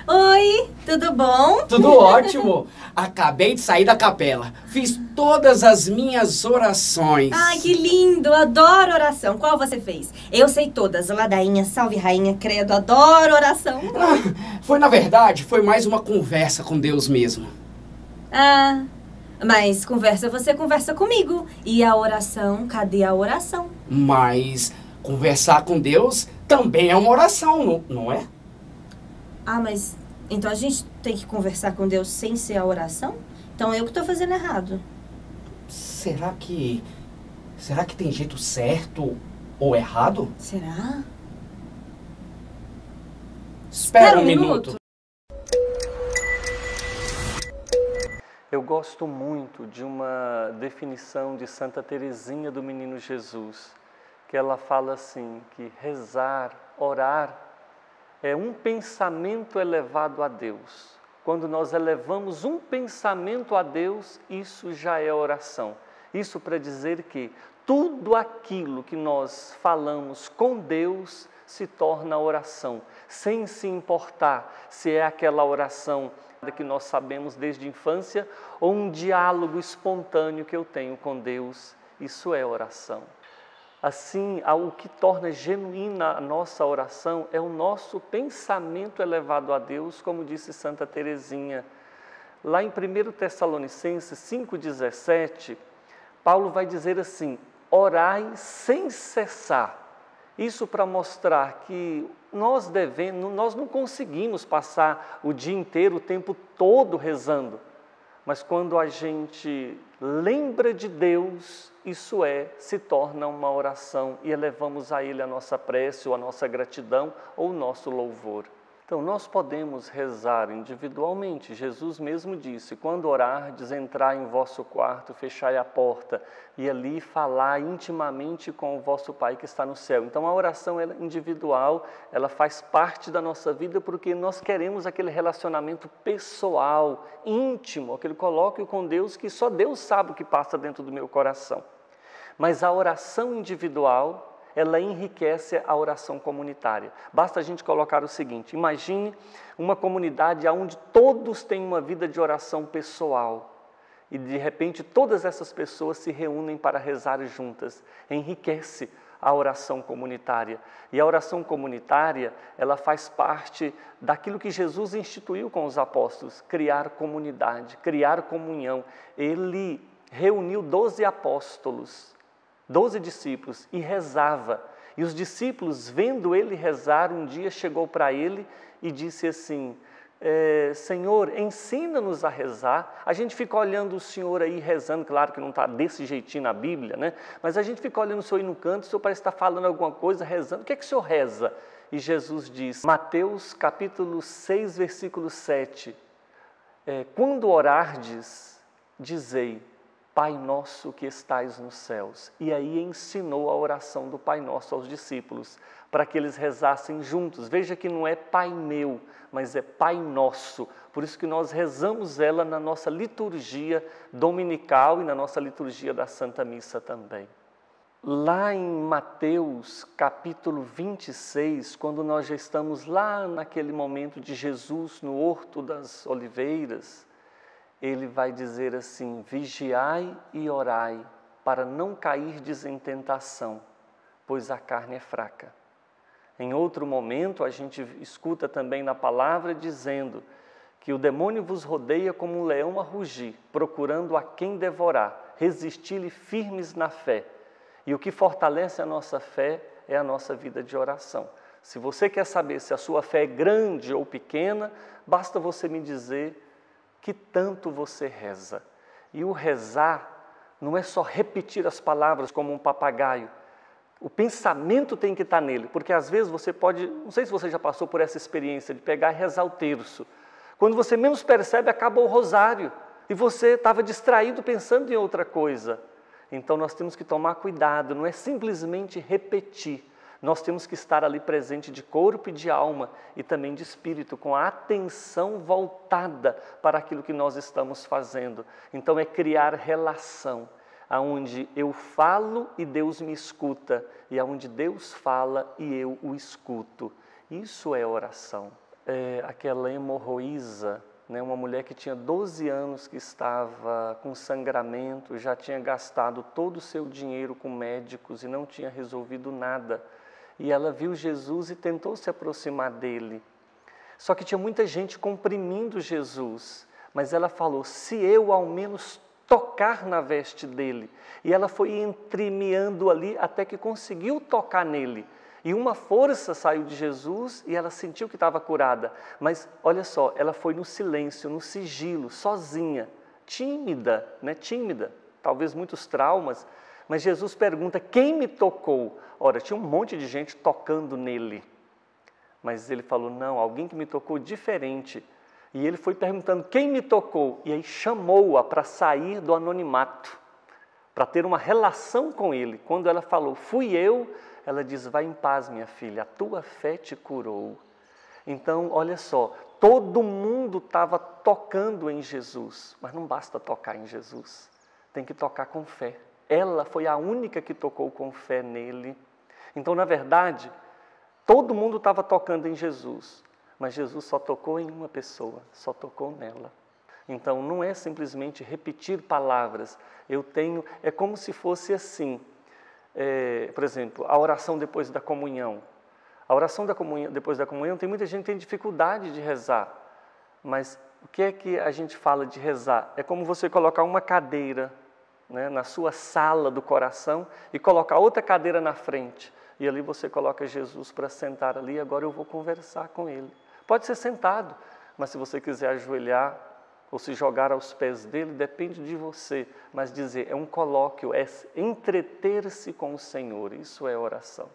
Oi, tudo bom? Tudo ótimo. Acabei de sair da capela. Fiz todas as minhas orações. Ai, que lindo. Adoro oração. Qual você fez? Eu sei todas. Ladainha, salve rainha, credo. Adoro oração. Na verdade, foi mais uma conversa com Deus mesmo. Ah, mas você conversa comigo. E a oração, cadê a oração? Mas conversar com Deus também é uma oração, não é? Ah, mas então a gente tem que conversar com Deus sem ser a oração? Então eu que tô fazendo errado. Será que tem jeito certo ou errado? Será? Espera um minuto. Eu gosto muito de uma definição de Santa Teresinha do Menino Jesus, que ela fala assim, que rezar, orar, é um pensamento elevado a Deus. Quando nós elevamos um pensamento a Deus, isso já é oração. Isso para dizer que tudo aquilo que nós falamos com Deus se torna oração, sem se importar se é aquela oração que nós sabemos desde a infância ou um diálogo espontâneo que eu tenho com Deus. Isso é oração. Assim, o que torna genuína a nossa oração é o nosso pensamento elevado a Deus, como disse Santa Teresinha. Lá em 1 Tessalonicenses 5,17, Paulo vai dizer assim, orai sem cessar. Isso para mostrar que nós não conseguimos passar o dia inteiro, o tempo todo rezando. Mas quando a gente lembra de Deus, se torna uma oração e elevamos a Ele a nossa prece, ou a nossa gratidão, ou o nosso louvor. Então, nós podemos rezar individualmente. Jesus mesmo disse, quando orardes, entrai em vosso quarto, fechai a porta e ali falar intimamente com o vosso Pai que está no céu. Então, a oração é individual, ela faz parte da nossa vida porque nós queremos aquele relacionamento pessoal, íntimo, aquele colóquio com Deus que só Deus sabe o que passa dentro do meu coração. Mas a oração individual, ela enriquece a oração comunitária. Basta a gente colocar o seguinte, imagine uma comunidade onde todos têm uma vida de oração pessoal e de repente todas essas pessoas se reúnem para rezar juntas. Enriquece a oração comunitária. E a oração comunitária, ela faz parte daquilo que Jesus instituiu com os apóstolos, criar comunidade, criar comunhão. Ele reuniu 12 apóstolos, 12 discípulos e rezava. E os discípulos, vendo ele rezar, um dia chegou para ele e disse assim, Senhor, ensina-nos a rezar. A gente fica olhando o Senhor aí rezando, claro que não está desse jeitinho na Bíblia, né? Mas a gente fica olhando o Senhor aí no canto, o Senhor parece estar falando alguma coisa, rezando. O que é que o Senhor reza? E Jesus diz, Mateus capítulo 6, versículo 7, quando orardes, dizei, Pai nosso que estais nos céus. E aí ensinou a oração do Pai Nosso aos discípulos, para que eles rezassem juntos. Veja que não é Pai meu, mas é Pai Nosso. Por isso que nós rezamos ela na nossa liturgia dominical e na nossa liturgia da Santa Missa também. Lá em Mateus capítulo 26, quando nós já estamos lá naquele momento de Jesus no Horto das Oliveiras, ele vai dizer assim, vigiai e orai, para não cairdes em tentação, pois a carne é fraca. Em outro momento, a gente escuta também na palavra dizendo que o demônio vos rodeia como um leão a rugir, procurando a quem devorar, resisti-lhe firmes na fé. E o que fortalece a nossa fé é a nossa vida de oração. Se você quer saber se a sua fé é grande ou pequena, basta você me dizer que tanto você reza. E o rezar não é só repetir as palavras como um papagaio. O pensamento tem que estar nele, porque às vezes você pode, não sei se você já passou por essa experiência de pegar e rezar o terço. Quando você menos percebe, acaba o rosário e você estava distraído pensando em outra coisa. Então nós temos que tomar cuidado, não é simplesmente repetir. Nós temos que estar ali presente de corpo e de alma e também de espírito, com a atenção voltada para aquilo que nós estamos fazendo. Então é criar relação, aonde eu falo e Deus me escuta, e aonde Deus fala e eu o escuto. Isso é oração. aquela hemorroísa, né? Uma mulher que tinha 12 anos, que estava com sangramento, já tinha gastado todo o seu dinheiro com médicos e não tinha resolvido nada. E ela viu Jesus e tentou se aproximar dele. Só que tinha muita gente comprimindo Jesus, mas ela falou, se eu ao menos tocar na veste dele. E ela foi entremeando ali até que conseguiu tocar nele. E uma força saiu de Jesus e ela sentiu que estava curada. Mas olha só, ela foi no silêncio, no sigilo, sozinha, tímida, né? Tímida, talvez muitos traumas. Mas Jesus pergunta, quem me tocou? Ora, tinha um monte de gente tocando nele. Mas ele falou, não, alguém que me tocou diferente. E ele foi perguntando, quem me tocou? E aí chamou-a para sair do anonimato, para ter uma relação com ele. Quando ela falou, fui eu, ela diz, vai em paz, minha filha, a tua fé te curou. Então, olha só, todo mundo estava tocando em Jesus, mas não basta tocar em Jesus, tem que tocar com fé. Ela foi a única que tocou com fé nele. Então, na verdade, todo mundo estava tocando em Jesus, mas Jesus só tocou em uma pessoa, só tocou nela. Então, não é simplesmente repetir palavras. É como se fosse assim, por exemplo, a oração depois da comunhão. A oração depois da comunhão, tem muita gente que tem dificuldade de rezar, mas o que é que a gente fala de rezar? É como você colocar uma cadeira, né, na sua sala do coração e colocar outra cadeira na frente. E ali você coloca Jesus para sentar ali, agora eu vou conversar com ele. Pode ser sentado, mas se você quiser ajoelhar ou se jogar aos pés dele, depende de você. Mas dizer, é um colóquio, é entreter-se com o Senhor, isso é oração.